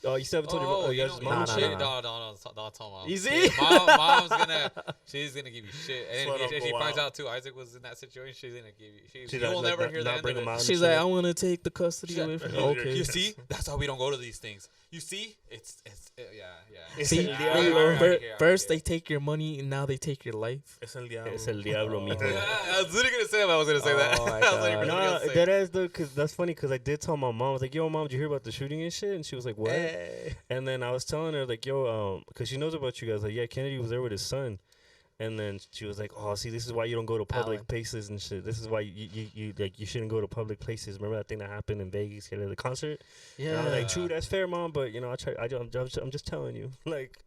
B: Oh, you still haven't told
C: Oh,
B: your
C: you
B: guys'
C: don't,
B: mom
E: Nah,
B: shit?
E: nah.
C: No, don't tell mom.
E: You see?
C: Mom's she's gonna give you shit, and
A: Slow down
C: if
A: for
C: she
A: a
C: finds
A: while.
C: out too, Isaac was in that situation. She's gonna give you.
B: She's
C: You will
B: like,
C: never
B: not-
C: hear the
B: not
C: end
B: bring
C: of
B: him
C: it.
B: out.
E: She's like, I want to take the custody away from you.
A: Okay.
C: You see, that's why we don't go to these things. You see, it's yeah.
E: See,
B: El
C: Yeah,
B: diablo.
C: I get it.
E: first they take your money, and now they take your life.
A: Es el diablo.
B: Es el diablo, mijo.
C: I was literally gonna say that. I was gonna say that.
E: Oh, my
C: I was
E: God.
C: literally
B: No,
C: gonna say
B: that is though, cause that's funny. Cause I did tell my mom, I was like, "Yo, mom, did you hear about the shooting and shit?" And she was like, "What?"
E: Hey.
B: And then I was telling her like, "Yo, cause she knows about you guys." Like, yeah, Kennedy was there with his son. And then she was like, "Oh, see, this is why you don't go to public
E: Alan.
B: places and shit. This is why you like you shouldn't go to public places. Remember that thing that happened in Vegas, the concert?" And I was like, "True, that's fair, mom, but you know, I'm just telling you, like,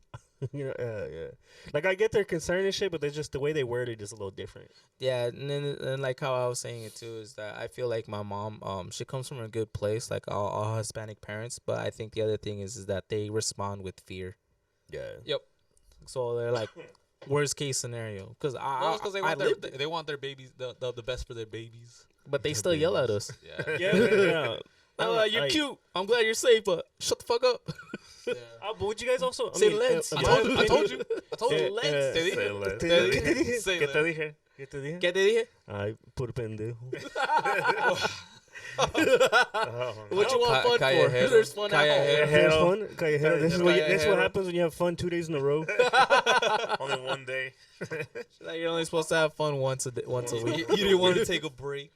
B: yeah. Like I get their concern and shit, but they're just the way they word it is a little different."
E: Yeah, and like how I was saying it too is that I feel like my mom, she comes from a good place, like all Hispanic parents. But I think the other thing is that they respond with fear.
B: Yeah.
C: Yep.
E: So they're like, worst case scenario, because
C: Well, it's because
E: I lived it.
C: they want their babies the best for their babies.
E: But they still yell at us.
C: Yeah.
B: Yeah.
E: You're
B: Like-
E: cute. I'm glad you're safe, but shut the fuck up.
C: yeah.
B: But would you guys also
E: Say let's.
C: I told you. I told you.
E: Let's.
C: Te dije.
A: Say less.
C: Te dije. Say
A: ¿Qué te
C: less.
A: dije?
B: ¿Qué te dije?
E: ¿Qué te dije?
B: Ay, puro pendejo.
A: Oh,
E: What you want fun
C: Callejero.
E: for? There's fun at
C: Callejero.
E: home.
B: Here's fun. Callejero. This is what
C: Callejero.
B: happens when you have fun 2 days in a row.
A: only one day.
E: Like you're only supposed to have fun once a
C: You
E: week.
C: didn't want to take a break.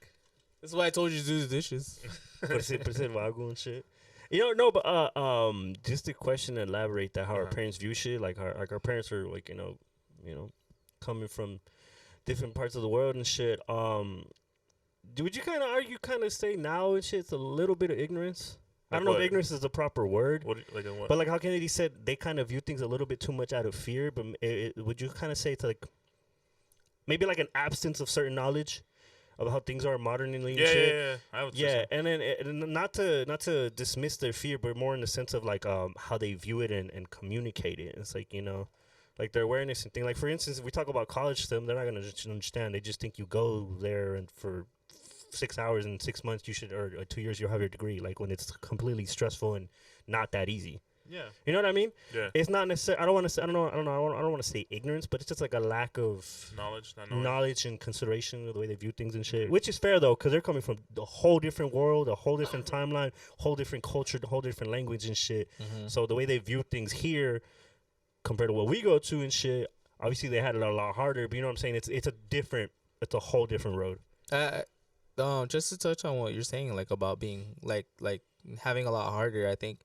E: That's why I told you to do the dishes.
B: Per se vago and shit. You know, no, but just a question to elaborate that how our parents view shit. Like our parents are like you know, coming from different parts of the world and shit. Would you kind of say now and shit? It's a little bit of ignorance. I don't know
A: Like
B: if
A: what?
B: ignorance is the proper word.
A: What? Like in what?
B: But like how Kennedy said, they kind of view things a little bit too much out of fear. But would you kind of say it's like maybe like an absence of certain knowledge of how things are modernly and shit?
A: yeah. I would say
B: Yeah,
A: so.
B: and then not to dismiss their fear, but more in the sense of like how they view it and communicate it. It's like like their awareness and thing. Like for instance, if we talk about college stuff, they're not gonna just understand. They just think you go there and for 6 hours in 6 months you should, or 2 years you'll have your degree. Like when it's completely stressful and not that easy.
A: Yeah.
B: You know what I mean?
A: Yeah.
B: It's not necessarily. I don't want to say. I don't want to say ignorance, but it's just like a lack of
A: Knowledge, not knowing.
B: knowledge and consideration of the way they view things and shit. Which is fair though, because they're coming from a whole different world, a whole different timeline, whole different culture, a whole different language and shit. So the way they view things here compared to what we go to and shit, obviously they had it a lot harder. But you know what I'm saying? It's a whole different road.
E: Just to touch on what you're saying, like about being like having a lot harder. I think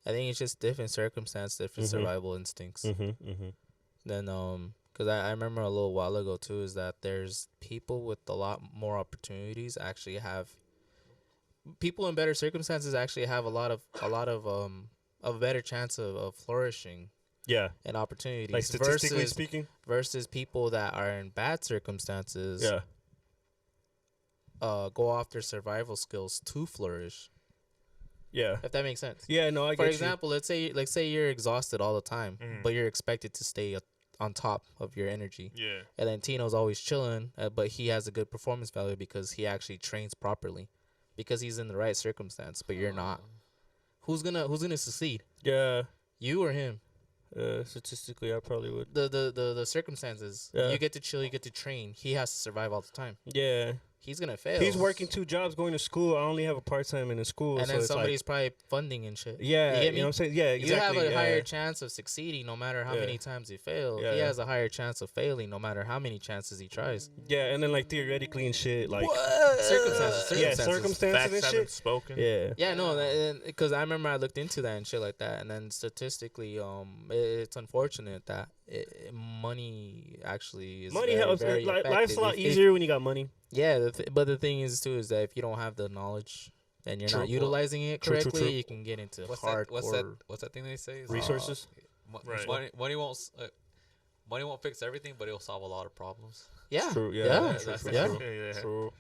E: it's just different circumstance, different survival instincts. Then because I remember a little while ago too is that there's people with a lot more opportunities actually have people in better circumstances actually have a lot of a better chance of flourishing
B: Yeah,
E: and opportunities
B: like statistically speaking.
E: versus people that are in bad circumstances.
B: Yeah,
E: Go off their survival skills to flourish.
B: yeah,
E: If that makes sense.
B: yeah. No, I
E: For
B: get
E: example, let's say you're exhausted all the time, but you're expected to stay on top of your energy.
A: Yeah.
E: And then Tino's always chilling, but he has a good performance value because he actually trains properly, because he's in the right circumstance. But you're not. Who's gonna succeed?
B: you. Yeah,
E: You or him?
B: statistically, I probably would.
E: The circumstances.
B: Yeah.
E: You get to chill. You get to train. He has to survive all the time.
B: Yeah,
E: he's gonna fail.
B: He's working 2 jobs, going to school. I only have a part time in the school,
E: and
B: so
E: then
B: it's
E: somebody's
B: like,
E: probably funding and shit.
B: yeah,
E: you get
B: you
E: me?
B: know what I'm saying? Yeah, exactly.
E: You have a
B: yeah.
E: higher chance of succeeding no matter how
B: Yeah.
E: many times he fails.
B: Yeah.
E: He has a higher chance of failing no matter how many chances he tries.
B: Yeah, and then like theoretically and shit, like
E: Circumstances.
B: yeah,
E: Circumstances.
B: circumstances
A: Facts
B: and
A: haven't
B: shit.
A: spoken.
B: Yeah,
E: Yeah, no, because I remember I looked into that and shit like that, and then statistically, it's unfortunate that money actually is
B: money
E: very,
B: helps.
E: very
B: Life's
E: effective.
B: a lot
E: If-
B: easier when you got money.
E: Yeah, but the thing is too is that if you don't have the knowledge and you're
B: True.
E: not utilizing it
B: True, true,
E: correctly,
B: true.
E: you can get into
C: What's
E: hardcore.
C: that? What's that thing they say? It's,
B: Resources.
A: Right.
C: Money won't. Money won't fix everything, but it'll solve a lot of problems.
E: Yeah,
B: True, yeah,
E: yeah,
B: yeah,
A: That's
E: yeah.
A: true. Yeah.
B: True.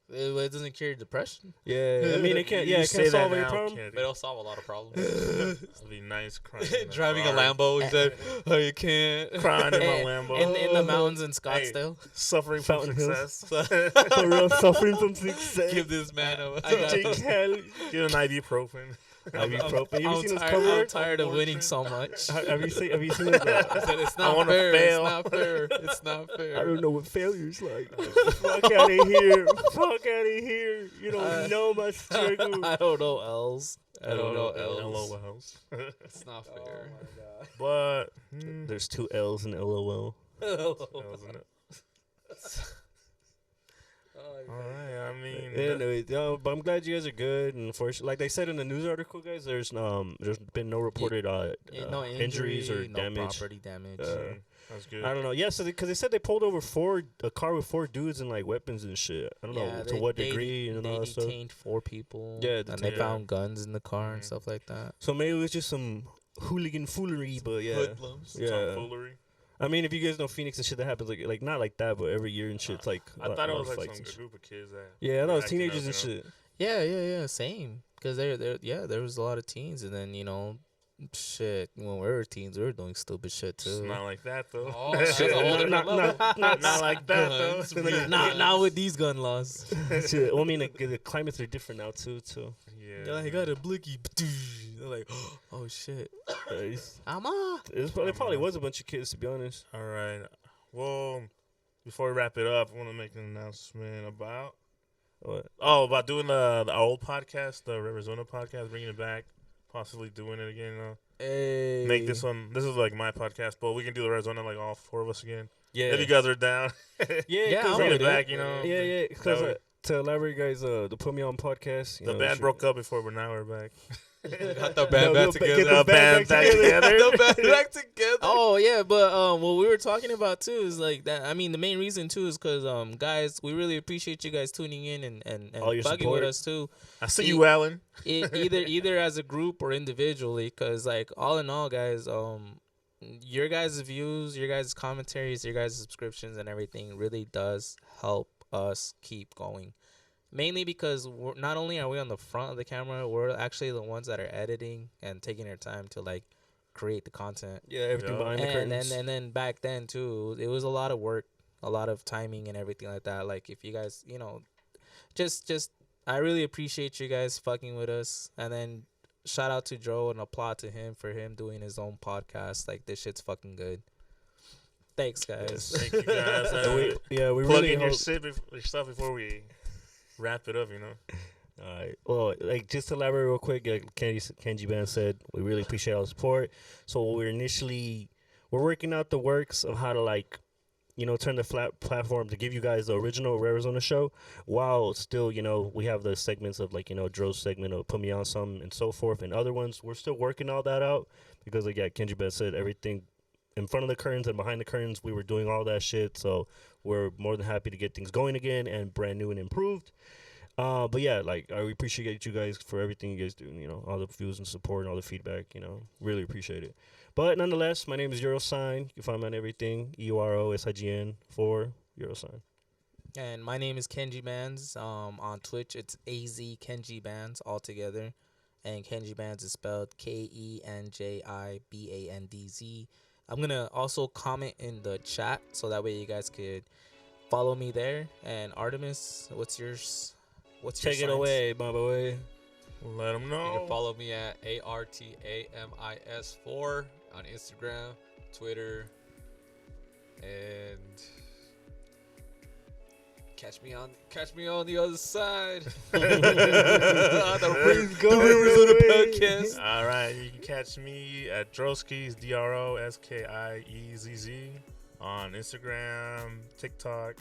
E: It doesn't cure depression.
B: Yeah, I mean it can't. Yeah,
A: You
B: it
A: say
B: can't
A: that
B: solve any
A: now,
B: problem.
A: kid.
C: But it'll solve a lot of problems.
A: It'll be nice crying. in the
C: Driving a
A: car,
C: Lambo, he said, "Oh, you can't."
A: Crying in my
E: Eh,
A: Lambo.
E: in the mountains in Scottsdale.
A: Suffering from
B: Fountain Hills.
A: success.
B: For real, suffering from success.
C: Give this man a.
E: I got
B: Jake Kelly.
A: Get an ibuprofen.
B: Ibuprofen. You ever seen his
E: I'm
B: cover?
E: tired of winning so much.
B: Have you seen? Have you seen it?
C: I said, "It's
A: I
C: not
A: wanna
C: fair.
A: fail."
C: It's not fair. It's not fair."
B: I don't know what failure's like. Fuck out of here. Fuck out of here. You don't know my struggle.
E: I don't know L's.
C: I don't know
A: LOLs.
C: L's. It's not fair.
A: But
B: There's 2 L's in LOL.
A: wasn't it? All right. I mean,
B: Anyway, but I'm glad you guys are good. And for like they said in the news article, guys, there's been no reported
E: No
B: injuries or
E: no
B: damage.
E: property damage.
A: that's good.
B: I don't know. Yeah, so because they said they pulled over a car with 4 dudes and like weapons and shit. I don't know to what degree and
E: they
B: all that stuff.
E: detained 4 people.
B: Yeah,
E: and they
B: detained-
E: found guns in the car and
A: Mhm.
E: stuff like that.
B: So maybe it was just some hooligan foolery, but yeah.
C: Hoodlums.
B: Yeah.
A: Tomfoolery.
B: I mean, if you guys know Phoenix and shit, that happens like not like that, but every year and shit. It's like
A: I thought
B: a
A: it
B: lot
A: was
B: of
A: like
B: fights
A: some
B: and shit.
A: group of kids that.
B: Yeah, I know it's
A: acting up,
B: teenagers and
A: you know?
B: shit.
E: Yeah, same. Because there was a lot of teens, and then shit. When we were teens, we were doing stupid shit
A: It's
E: too.
A: not like that though.
C: Oh, that's a whole different level.
A: Not like that though.
C: Guns, real
E: Not
C: guns.
E: with these gun laws.
B: Shit. Well, I mean, the climates are different now too. So
A: Yeah.
E: I got a blicky. They're like, oh shit.
B: it's,
E: Ama.
B: there probably was a bunch of kids, to be honest.
A: All right. Well, before we wrap it up, I want to make an announcement about about doing the old podcast, the Arizona podcast, bringing it back, possibly doing it again.
E: Hey.
A: Make this one. This is like my podcast, but we can do the Arizona like all 4 of us again.
B: Yeah,
A: If you guys are down,
E: Yeah,
B: cause
E: I'll
A: bring
E: do
A: it back. You know.
B: yeah, yeah. Because
A: That way-
B: to elaborate, guys, the Put Me On podcast. You
A: The
B: know,
A: band
B: shit-
A: broke up before, but now we're back.
C: Got the band back
B: get
C: together.
B: the band back together.
C: The band back together.
E: Oh yeah, but what we were talking about too is like that. I mean, the main reason too is because guys, we really appreciate you guys tuning in and
B: All your
E: bugging
B: support.
E: with us too.
A: I see you, Alan.
E: Either as a group or individually, because like all in all, guys, your guys' views, your guys' commentaries, your guys' subscriptions, and everything really does help us keep going. Mainly because not only are we on the front of the camera, we're actually the ones that are editing and taking our time to like create the content.
B: Yeah, everything
A: Yeah.
B: behind the curtains.
E: And then back then too, it was a lot of work, a lot of timing and everything like that. Like if you guys, just I really appreciate you guys fucking with us. And then shout out to Joe and applaud to him for him doing his own podcast. Like this shit's fucking good. Thanks, guys.
A: Thank you guys.
B: we
A: Plug
B: really
A: in your
B: hope.
A: your stuff before we wrap it up. You know.
B: All right. Well, like just to elaborate real quick, like Kenji Band said, we really appreciate all the support. So we're working out the works of how to like, turn the flat platform to give you guys the original Arizona show, while still, we have the segments of like, Dro's segment of Put Me On Some and so forth, and other ones. We're still working all that out because, like, Kenji Band said, everything in front of the curtains and behind the curtains, we were doing all that shit. So we're more than happy to get things going again and brand new and improved. But yeah, like I appreciate you guys for everything you guys do, all the views and support and all the feedback, really appreciate it. But nonetheless, my name is Eurosign. You can find me on everything, EUROSIGN for Eurosign.
E: And my name is Kenji Bands. On Twitch, it's AZ Kenji Bands all together. And Kenji Bands is spelled KENJIBANDZ. I'm going to also comment in the chat so that way you guys could follow me there. And Artemis, what's yours?
B: Take it away, my boy.
A: Let them
C: You
A: know.
C: can follow me at ARTAMIS4 on Instagram, Twitter, and Catch me on the other side.
B: Please
C: the
B: go
C: rumors of the
B: away.
C: podcast.
A: All right, you can catch me at Droskies, DROSKIEZZ, on Instagram, TikTok,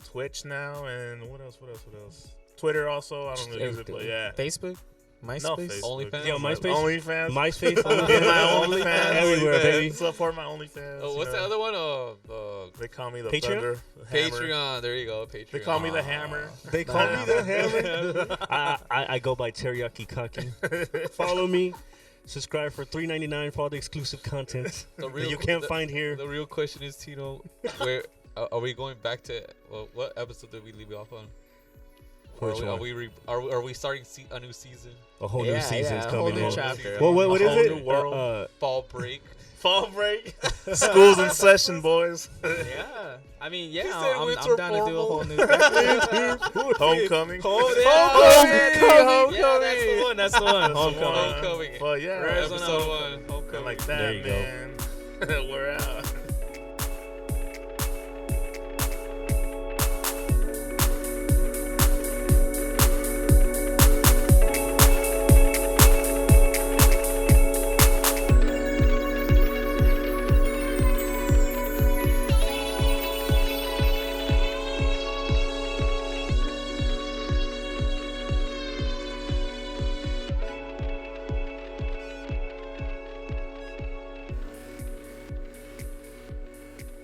A: Twitch now, and what else? Twitter also. I don't really use it, but yeah.
E: Facebook,
A: No,
E: MySpace.
A: Facebook.
C: OnlyFans?
B: Yo, MySpace?
A: OnlyFans.
B: MySpace,
A: Get my OnlyFans.
B: everywhere, baby.
A: Support my OnlyFans.
C: Oh, what's
A: you
C: the
A: know.
C: other one?
A: They call me the
B: Patreon?
A: Thunder. the Hammer.
C: Patreon. There you go. Patreon.
A: They call me the Hammer.
B: They call me the Hammer. I go by Teriyaki Kaki. Follow me. Subscribe for $3.99 for all the exclusive content
C: The
B: that you can't
C: the-
B: find here.
C: The real question is, Tino, where are we going back to? Well, what episode did we leave off on? Or
B: Which
C: are
B: one?
C: we are we starting a new season?
B: A whole new season's
E: a whole
B: coming
E: new
B: in.
E: chapter.
B: What
A: A
B: is
A: whole
B: it?
A: new world.
C: Fall break.
A: Fall break. School's in session, boys.
E: Yeah, I mean,
C: He
E: yeah,
C: said
E: I'm
C: winter
E: down to do a
C: formal.
E: whole new thing.
A: Homecoming.
E: Homecoming. Yeah, that's the one. That's the one. Homecoming.
C: Homecoming.
A: But yeah,
C: Episode
E: Arizona.
C: 1. Homecoming.
A: like
B: There
A: that,
B: you
A: man. We're out.